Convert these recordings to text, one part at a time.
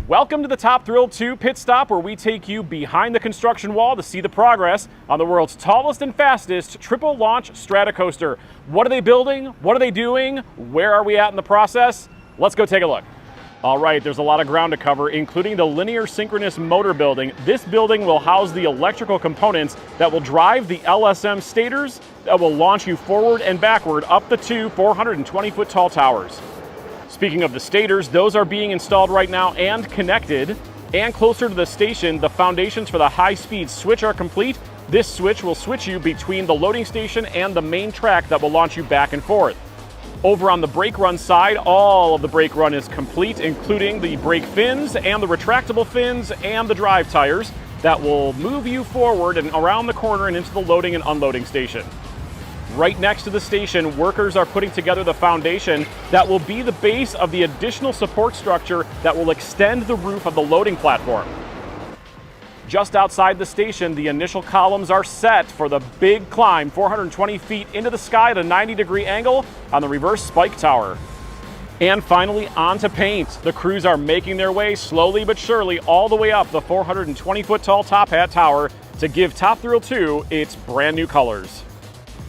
Welcome to the Top Thrill 2 Pit Stop, where we take you behind the construction wall to see the progress on the world's tallest and fastest triple launch Stratocoaster. What are they building? What are they doing? Where are we at in the process? Let's go take a look. All right, there's a lot of ground to cover, including the linear synchronous motor building. This building will house the electrical components that will drive the LSM stators that will launch you forward and backward up the two 420-foot tall towers. Speaking of the stators, those are being installed right now and connected. And closer to the station, the foundations for the high-speed switch are complete. This switch will switch you between the loading station and the main track that will launch you back and forth. Over on the brake run side, all of the brake run is complete, including the brake fins and the retractable fins and the drive tires that will move you forward and around the corner and into the loading and unloading station. Right next to the station, workers are putting together the foundation that will be the base of the additional support structure that will extend the roof of the loading platform. Just outside the station, the initial columns are set for the big climb, 420 feet into the sky at a 90-degree angle on the reverse spike tower. And finally, onto paint. The crews are making their way slowly but surely all the way up the 420-foot tall top hat tower to give Top Thrill 2 its brand new colors.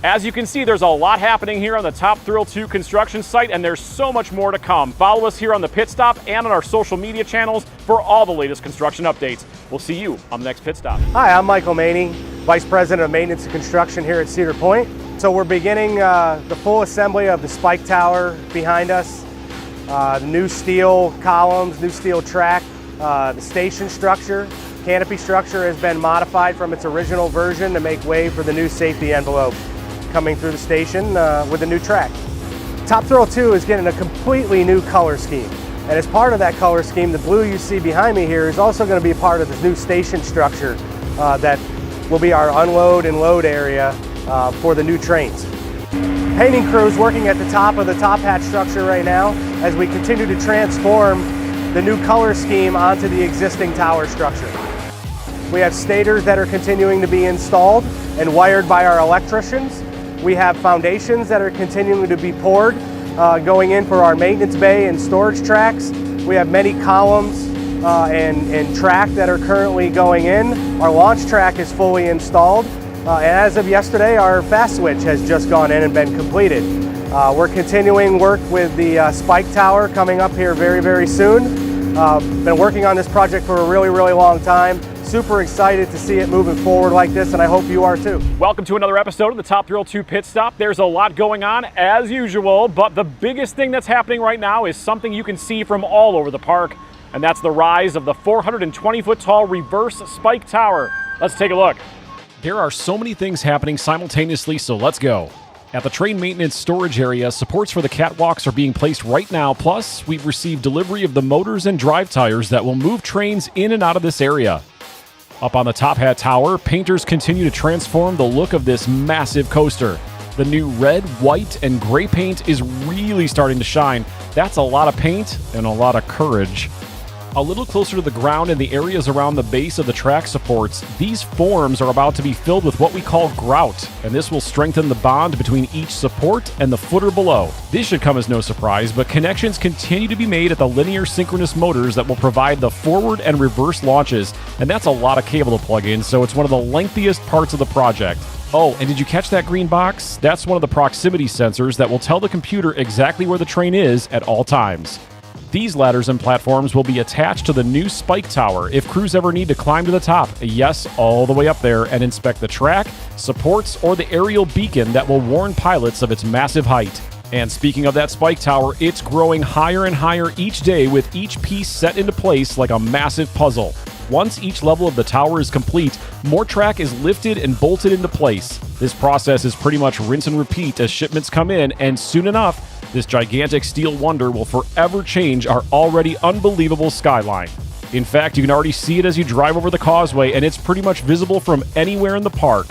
As you can see, there's a lot happening here on the Top Thrill 2 construction site, and there's so much more to come. Follow us here on the Pit Stop and on our social media channels for all the latest construction updates. We'll see you on the next Pit Stop. Hi, I'm Michael Maney, Vice President of Maintenance and Construction here at Cedar Point. So we're beginning the full assembly of the spike tower behind us, the new steel columns, new steel track, the station structure. Canopy structure has been modified from its original version to make way for the new safety envelope coming through the station with a new track. Top Thrill 2 is getting a completely new color scheme. And as part of that color scheme, the blue you see behind me here is also going to be part of this new station structure that will be our unload and load area for the new trains. Painting crews working at the top of the top hat structure right now as we continue to transform the new color scheme onto the existing tower structure. We have stators that are continuing to be installed and wired by our electricians. We have foundations that are continuing to be poured, going in for our maintenance bay and storage tracks. We have many columns and track that are currently going in. Our launch track is fully installed. And as of yesterday, our fast switch has just gone in and been completed. We're continuing work with the spike tower coming up here very, very soon. Been working on this project for a really, really long time. Super excited to see it moving forward like this, and I hope you are too. Welcome to another episode of the Top Thrill 2 Pit Stop. There's a lot going on as usual, but the biggest thing that's happening right now is something you can see from all over the park, and that's the rise of the 420-foot tall reverse spike tower. Let's take a look. There are so many things happening simultaneously, so let's go. At the train maintenance storage area, supports for the catwalks are being placed right now, plus we've received delivery of the motors and drive tires that will move trains in and out of this area. Up on the top hat tower, painters continue to transform the look of this massive coaster. The new red, white, and gray paint is really starting to shine. That's a lot of paint and a lot of courage. A little closer to the ground in the areas around the base of the track supports, these forms are about to be filled with what we call grout, and this will strengthen the bond between each support and the footer below. This should come as no surprise, but connections continue to be made at the linear synchronous motors that will provide the forward and reverse launches, and that's a lot of cable to plug in, so it's one of the lengthiest parts of the project. Oh, and did you catch that green box? That's one of the proximity sensors that will tell the computer exactly where the train is at all times. These ladders and platforms will be attached to the new spike tower if crews ever need to climb to the top, yes, all the way up there, and inspect the track, supports, or the aerial beacon that will warn pilots of its massive height. And speaking of that spike tower, it's growing higher and higher each day with each piece set into place like a massive puzzle. Once each level of the tower is complete, more track is lifted and bolted into place. This process is pretty much rinse and repeat as shipments come in, and soon enough, this gigantic steel wonder will forever change our already unbelievable skyline. In fact, you can already see it as you drive over the causeway, and it's pretty much visible from anywhere in the park.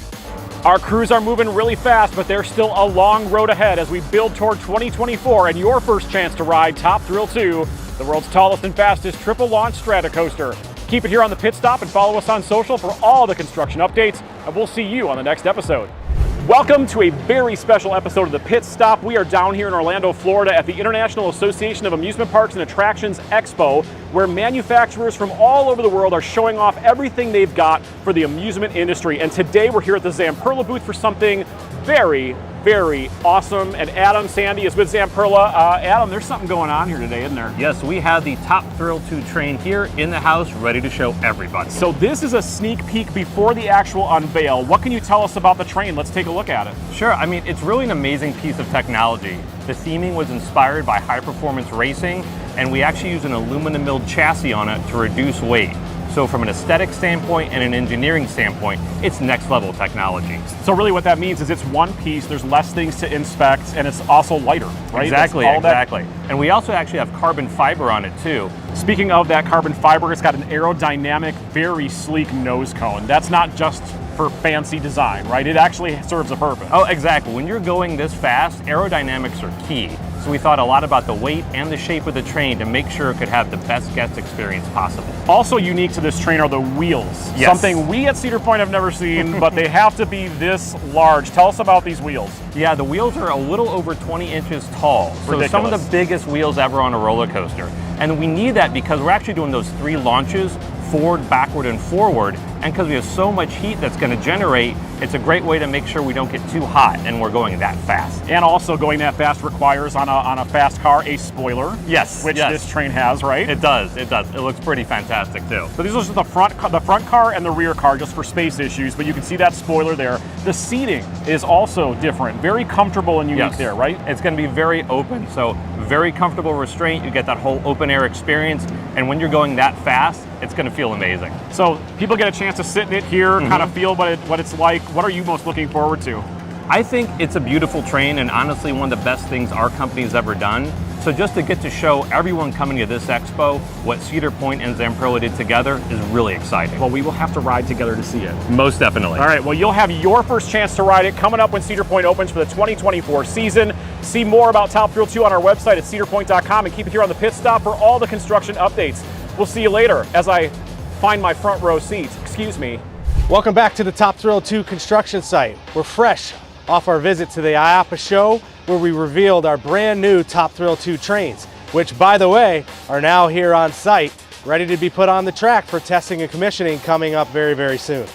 Our crews are moving really fast, but there's still a long road ahead as we build toward 2024 and your first chance to ride Top Thrill 2, the world's tallest and fastest triple launch Stratocoaster. Keep it here on the Pit Stop and follow us on social for all the construction updates, and we'll see you on the next episode. Welcome to a very special episode of the Pit Stop. We are down here in Orlando, Florida at the International Association of Amusement Parks and Attractions Expo, where manufacturers from all over the world are showing off everything they've got for the amusement industry. And today we're here at the Zamperla booth for something very awesome. And Adam Sandy is with Zamperla. Adam, there's something going on here today, isn't there? Yes, we have the Top Thrill 2 train here in the house, ready to show everybody. So this is a sneak peek before the actual unveil. What can you tell us about the train? Let's take a look at it. Sure, I mean, it's really an amazing piece of technology. The theming was inspired by high performance racing, and we actually use an aluminum milled chassis on it to reduce weight. So from an aesthetic standpoint and an engineering standpoint, it's next level technology. So really what that means is it's one piece, there's less things to inspect, and it's also lighter, right? Exactly. And we also actually have carbon fiber on it too. Speaking of that carbon fiber, it's got an aerodynamic, very sleek nose cone. That's not just for fancy design, right? It actually serves a purpose. Oh, exactly. When you're going this fast, aerodynamics are key. So we thought a lot about the weight and the shape of the train to make sure it could have the best guest experience possible. Also unique to this train are the wheels. Yes. Something we at Cedar Point have never seen, but they have to be this large. Tell us about these wheels. Yeah, the wheels are a little over 20 inches tall. So Ridiculous. Some of the biggest wheels ever on a roller coaster. And we need that because we're actually doing those 3 launches, forward, backward, and forward. And because we have so much heat that's going to generate, it's a great way to make sure we don't get too hot and we're going that fast. And also going that fast requires on a fast car a spoiler. Yes, which this train has, right? It does. It looks pretty fantastic too. So these are just the front car and the rear car just for space issues, but you can see that spoiler there. The seating is also different, very comfortable and unique there, right? It's going to be very open, so very comfortable restraint. You get that whole open air experience, and when you're going that fast, it's going to feel amazing. So people get a chance to sit in it here, kind of feel what it's like. What are you most looking forward to? I think it's a beautiful train and honestly one of the best things our company's ever done. So just to get to show everyone coming to this expo what Cedar Point and Zamperla did together is really exciting. Well, we will have to ride together to see it. Most definitely. All right, well, you'll have your first chance to ride it coming up when Cedar Point opens for the 2024 season. See more about Top Thrill 2 on our website at cedarpoint.com and keep it here on the Pit Stop for all the construction updates. We'll see you later as I find my front row seats. Excuse me. Welcome back to the Top Thrill 2 construction site. We're fresh off our visit to the IAAPA show where we revealed our brand new Top Thrill 2 trains, which by the way, are now here on site, ready to be put on the track for testing and commissioning coming up very soon.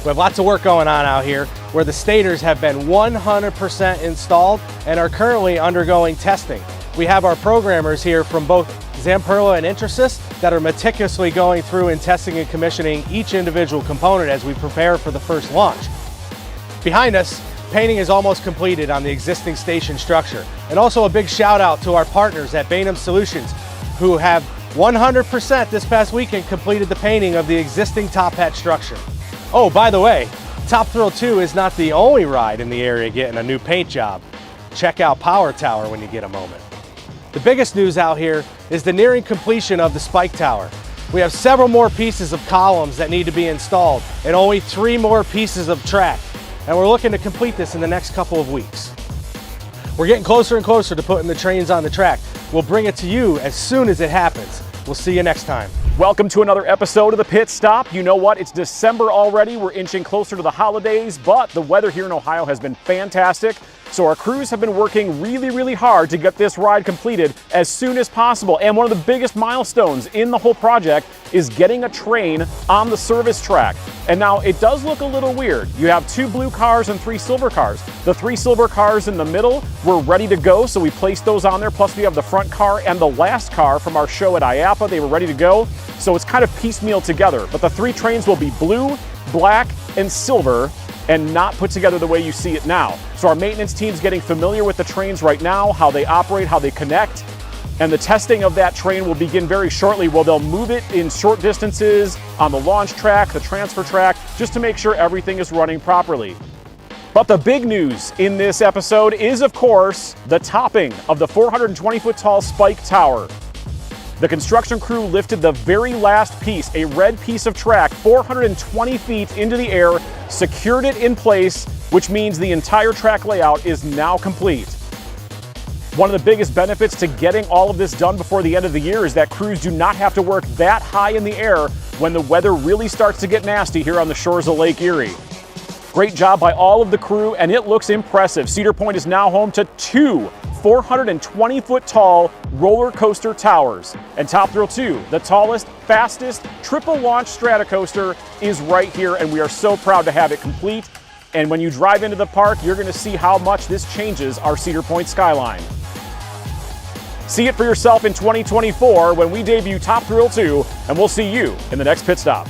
We have lots of work going on out here where the stators have been 100% installed and are currently undergoing testing. We have our programmers here from both Zamperla and Intrasys that are meticulously going through and testing and commissioning each individual component as we prepare for the first launch. Behind us, painting is almost completed on the existing station structure. And also a big shout out to our partners at Bainham Solutions who have 100% this past weekend completed the painting of the existing top hat structure. Oh, by the way, Top Thrill 2 is not the only ride in the area getting a new paint job. Check out Power Tower when you get a moment. The biggest news out here is the nearing completion of the spike tower. We have several more pieces of columns that need to be installed and only 3 more pieces of track. And we're looking to complete this in the next couple of weeks. We're getting closer and closer to putting the trains on the track. We'll bring it to you as soon as it happens. We'll see you next time. Welcome to another episode of the Pit Stop. You know what? It's December already. We're inching closer to the holidays, but the weather here in Ohio has been fantastic. So our crews have been working really hard to get this ride completed as soon as possible. And one of the biggest milestones in the whole project is getting a train on the service track. And now it does look a little weird. You have 2 blue cars and 3 silver cars. The 3 silver cars in the middle were ready to go, so we placed those on there. Plus we have the front car and the last car from our show at IAAPA. They were ready to go. So it's kind of piecemeal together. But the 3 trains will be blue, black, and silver, and not put together the way you see it now. So our maintenance team's getting familiar with the trains right now, how they operate, how they connect, and the testing of that train will begin very shortly where they'll move it in short distances on the launch track, the transfer track, just to make sure everything is running properly. But the big news in this episode is, of course, the topping of the 420-foot tall spike tower. The construction crew lifted the very last piece, a red piece of track, 420 feet into the air, secured it in place, which means the entire track layout is now complete. One of the biggest benefits to getting all of this done before the end of the year is that crews do not have to work that high in the air when the weather really starts to get nasty here on the shores of Lake Erie. Great job by all of the crew, and it looks impressive. Cedar Point is now home to 2 420-foot tall roller coaster towers. And Top Thrill 2, the tallest, fastest, triple launch Stratocoaster, is right here, and we are so proud to have it complete. And when you drive into the park, you're going to see how much this changes our Cedar Point skyline. See it for yourself in 2024 when we debut Top Thrill 2, and we'll see you in the next pit stop.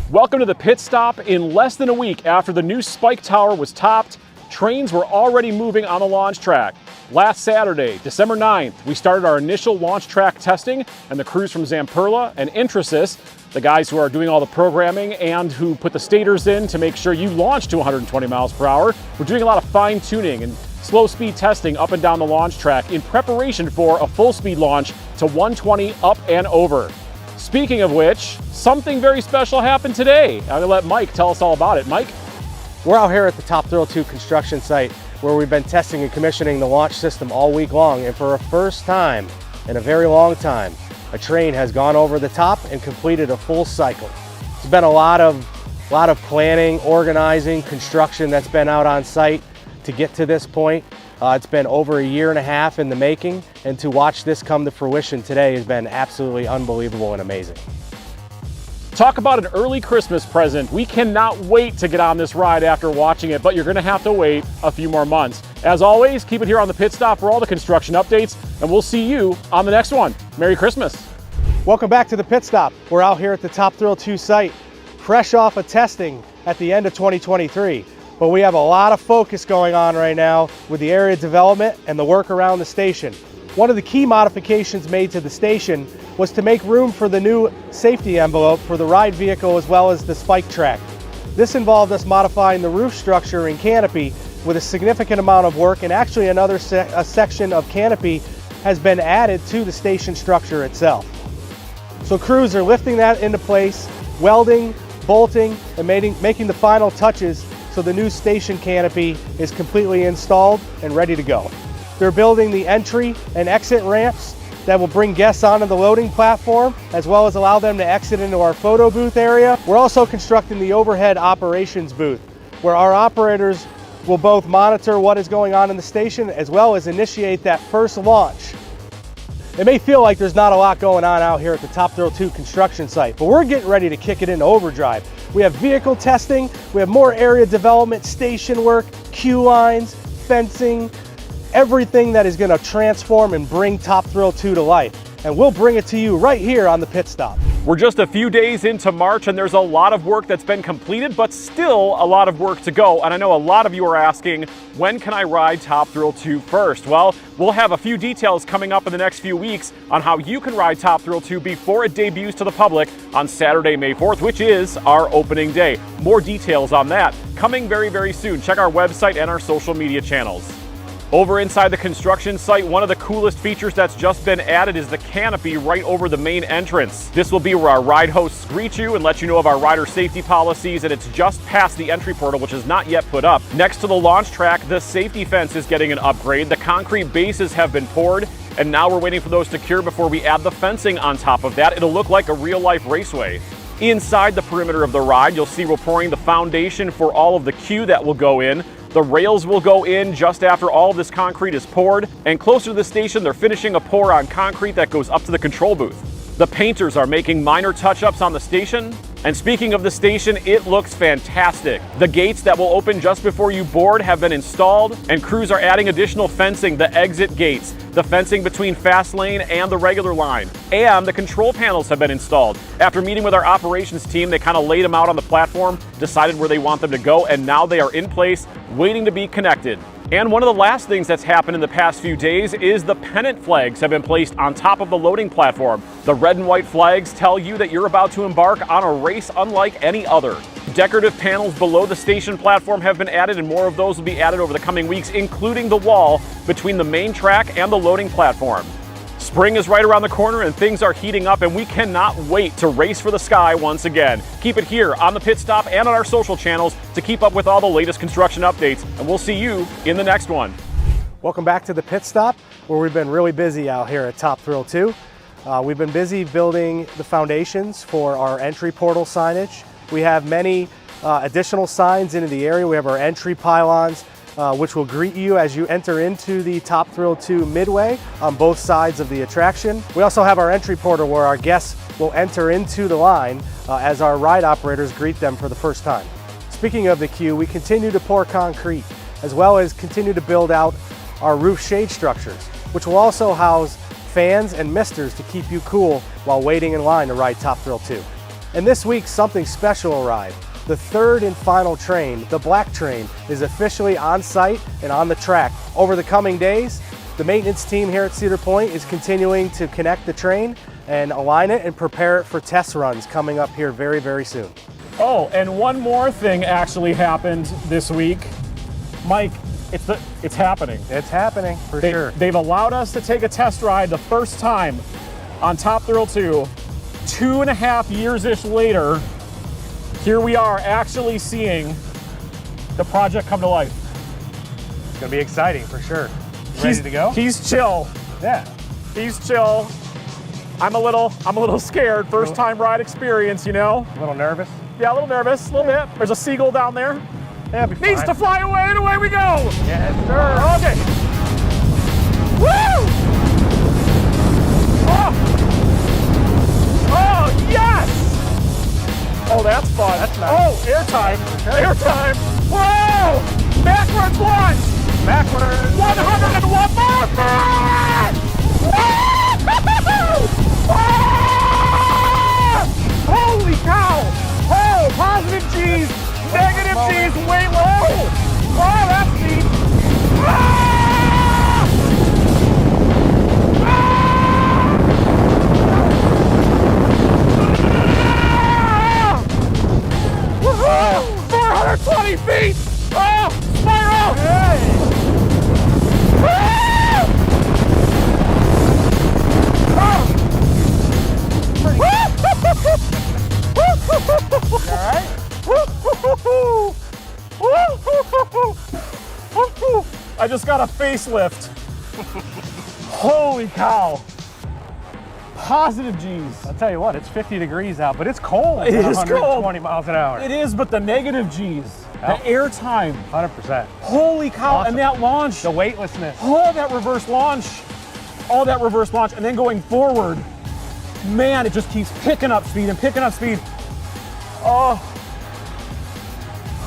Welcome to the pit stop. In less than a week after the new Spike Tower was topped, trains were already moving on the launch track. Last Saturday, December 9th, we started our initial launch track testing, and the crews from Zamperla and Intrasys, the guys who are doing all the programming and who put the stators in to make sure you launch to 120 miles per hour, we're doing a lot of fine tuning and slow speed testing up and down the launch track in preparation for a full speed launch to 120 up and over. Speaking of which, something very special happened today. I'm gonna let Mike tell us all about it. Mike? We're out here at the Top Thrill 2 construction site where we've been testing and commissioning the launch system all week long, and for a first time in a very long time, a train has gone over the top and completed a full cycle. It's been a lot of planning, organizing, construction that's been out on site to get to this point. It's been over a year and a half in the making, and to watch this come to fruition today has been absolutely unbelievable and amazing. Talk about an early Christmas present. We cannot wait to get on this ride after watching it, but you're gonna have to wait a few more months. As always, keep it here on the pit stop for all the construction updates, and we'll see you on the next one. Merry Christmas. Welcome back to the pit stop. We're out here at the Top Thrill 2 site, fresh off of testing at the end of 2023. But we have a lot of focus going on right now with the area development and the work around the station. One of the key modifications made to the station was to make room for the new safety envelope for the ride vehicle as well as the spike track. This involved us modifying the roof structure and canopy with a significant amount of work, and actually another section of canopy has been added to the station structure itself. So crews are lifting that into place, welding, bolting, and making the final touches so the new station canopy is completely installed and ready to go. They're building the entry and exit ramps that will bring guests onto the loading platform, as well as allow them to exit into our photo booth area. We're also constructing the overhead operations booth, where our operators will both monitor what is going on in the station, as well as initiate that first launch. It may feel like there's not a lot going on out here at the Top Thrill 2 construction site, but we're getting ready to kick it into overdrive. We have vehicle testing, we have more area development, station work, queue lines, fencing, everything that is going to transform and bring Top Thrill 2 to life. And we'll bring it to you right here on the pit stop. We're just a few days into March, and there's a lot of work that's been completed, but still a lot of work to go. And I know a lot of you are asking, when can I ride Top Thrill 2 first? Well, we'll have a few details coming up in the next few weeks on how you can ride Top Thrill 2 before it debuts to the public on Saturday, May 4th, which is our opening day. More details on that coming very, very soon. Check our website and our social media channels. Over inside the construction site, one of the coolest features that's just been added is the canopy right over the main entrance. This will be where our ride hosts greet you and let you know of our rider safety policies, and it's just past the entry portal, which is not yet put up. Next to the launch track, the safety fence is getting an upgrade. The concrete bases have been poured, and now we're waiting for those to cure before we add the fencing on top of that. It'll look like a real-life raceway. Inside the perimeter of the ride, you'll see we're pouring the foundation for all of the queue that will go in. The rails will go in just after all of this concrete is poured, and closer to the station, they're finishing a pour on concrete that goes up to the control booth. The painters are making minor touch-ups on the station, and speaking of the station, it looks fantastic. The gates that will open just before you board have been installed, and crews are adding additional fencing, the exit gates, the fencing between fast lane and the regular line, and the control panels have been installed. After meeting with our operations team, they kind of laid them out on the platform, decided where they want them to go, and now they are in place, waiting to be connected. And one of the last things that's happened in the past few days is the pennant flags have been placed on top of the loading platform. The red and white flags tell you that you're about to embark on a race unlike any other. Decorative panels below the station platform have been added, and more of those will be added over the coming weeks, including the wall between the main track and the loading platform. Spring is right around the corner and things are heating up, and we cannot wait to race for the sky once again. Keep it here on the pit stop and on our social channels to keep up with all the latest construction updates, and we'll see you in the next one. Welcome back to the pit stop, where we've been really busy out here at Top Thrill 2. We've been busy building the foundations for our entry portal signage. We have many additional signs into the area. We have our entry pylons, which will greet you as you enter into the Top Thrill 2 Midway on both sides of the attraction. We also have our entry portal where our guests will enter into the line as our ride operators greet them for the first time. Speaking of the queue, we continue to pour concrete as well as continue to build out our roof shade structures, which will also house fans and misters to keep you cool while waiting in line to ride Top Thrill 2. And this week, something special arrived. The third and final train, the Black Train, is officially on site and on the track. Over the coming days, the maintenance team here at Cedar Point is continuing to connect the train and align it and prepare it for test runs coming up here very, very soon. Oh, and one more thing actually happened this week. Mike, it's happening. It's happening, for sure. They've allowed us to take a test ride the first time on Top Thrill 2. 2.5 years-ish later, here we are actually seeing the project come to life. It's gonna be exciting, for sure. Ready to go? He's chill. Yeah. He's chill. I'm a little scared. First time ride experience, you know? A little nervous? Yeah, a little nervous, a little bit. There's a seagull down there. Yeah, be fine. Needs to fly away, and away we go. Yes, sir. Okay. Woo! Oh, yes! Oh, that's fun. That's nice. Oh, airtime. Okay. Airtime. Whoa! Backwards launch! Backwards. 101 miles per hour! Holy cow! Oh, positive G's, negative G's, way low! Oh, that's neat! Ah! Ah! Woohoo! 420 feet! Oh, spiral! Hey. I just got a facelift. Holy cow. Positive G's. I'll tell you what, it's 50 degrees out, but it's cold. It at is 120 miles an hour. It is, but the negative G's, Oh. the air time. 100%. Holy cow, Awesome. and that launch. The weightlessness. Oh, that reverse launch. Oh, that reverse launch, and then going forward. Man, it just keeps picking up speed and picking up speed. Oh.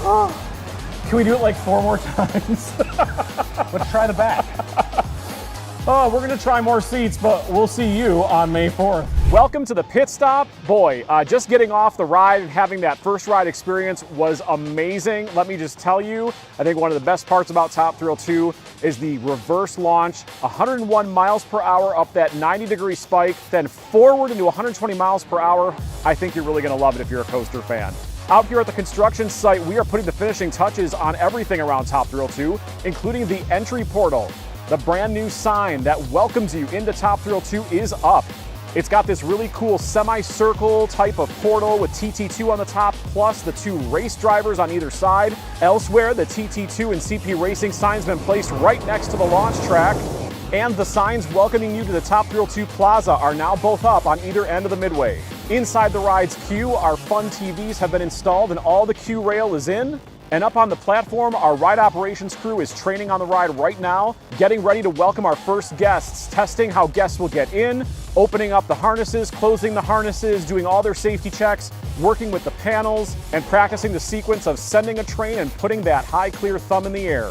Oh. Can we do it like 4 more times? Let's try the back. Oh, we're gonna try more seats, but we'll see you on May 4th. Welcome to the pit stop. Boy, just getting off the ride and having that first ride experience was amazing. Let me just tell you, I think one of the best parts about Top Thrill 2 is the reverse launch, 101 miles per hour up that 90-degree spike, then forward into 120 miles per hour. I think you're really gonna love it if you're a coaster fan. Out here at the construction site, we are putting the finishing touches on everything around Top Thrill 2, including the entry portal. The brand new sign that welcomes you into Top Thrill 2 is up. It's got this really cool semicircle type of portal with TT2 on the top, plus the 2 race drivers on either side. Elsewhere, the TT2 and CP Racing signs have been placed right next to the launch track. And the signs welcoming you to the Top Thrill 2 Plaza are now both up on either end of the midway. Inside the ride's queue, our fun TVs have been installed and all the queue rail is in. And up on the platform, our ride operations crew is training on the ride right now, getting ready to welcome our first guests, testing how guests will get in, opening up the harnesses, closing the harnesses, doing all their safety checks, working with the panels, and practicing the sequence of sending a train and putting that high clear thumb in the air.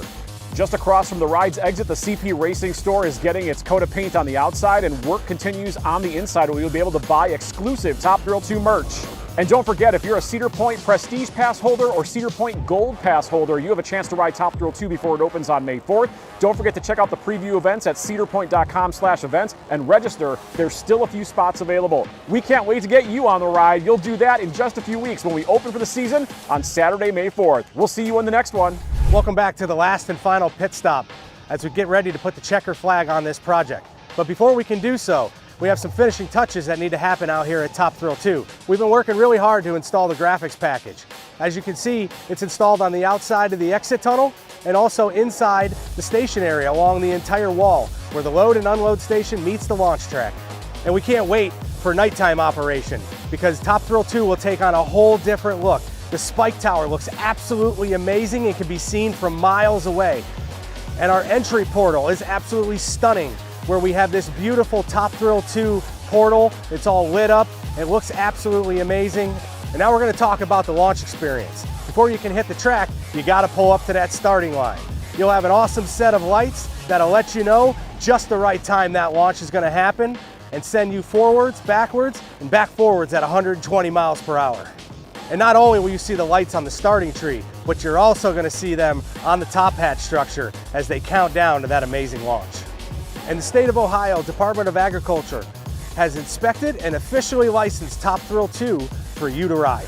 Just across from the ride's exit, the CP Racing store is getting its coat of paint on the outside, and work continues on the inside where you'll be able to buy exclusive Top Thrill 2 merch. And don't forget, if you're a Cedar Point Prestige Pass holder or Cedar Point Gold Pass holder, you have a chance to ride Top Thrill 2 before it opens on May 4th. Don't forget to check out the preview events at cedarpoint.com/events and register. There's still a few spots available. We can't wait to get you on the ride. You'll do that in just a few weeks when we open for the season on Saturday, May 4th. We'll see you in the next one. Welcome back to the last and final pit stop as we get ready to put the checker flag on this project. But before we can do so, we have some finishing touches that need to happen out here at Top Thrill 2. We've been working really hard to install the graphics package. As you can see, it's installed on the outside of the exit tunnel and also inside the station area along the entire wall where the load and unload station meets the launch track. And we can't wait for nighttime operation because Top Thrill 2 will take on a whole different look. The spike tower looks absolutely amazing and can be seen from miles away. And our entry portal is absolutely stunning, where we have this beautiful Top Thrill 2 portal. It's all lit up. It looks absolutely amazing. And now we're going to talk about the launch experience. Before you can hit the track, you got to pull up to that starting line. You'll have an awesome set of lights that'll let you know just the right time that launch is going to happen and send you forwards, backwards, and back forwards at 120 miles per hour. And not only will you see the lights on the starting tree, but you're also going to see them on the top hatch structure as they count down to that amazing launch. And the State of Ohio Department of Agriculture has inspected and officially licensed Top Thrill 2 for you to ride.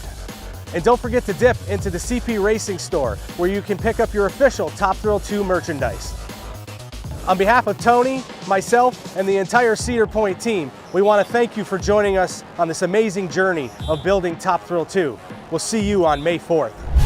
And don't forget to dip into the CP Racing store, where you can pick up your official Top Thrill 2 merchandise. On behalf of Tony, myself, and the entire Cedar Point team, we want to thank you for joining us on this amazing journey of building Top Thrill 2. We'll see you on May 4th.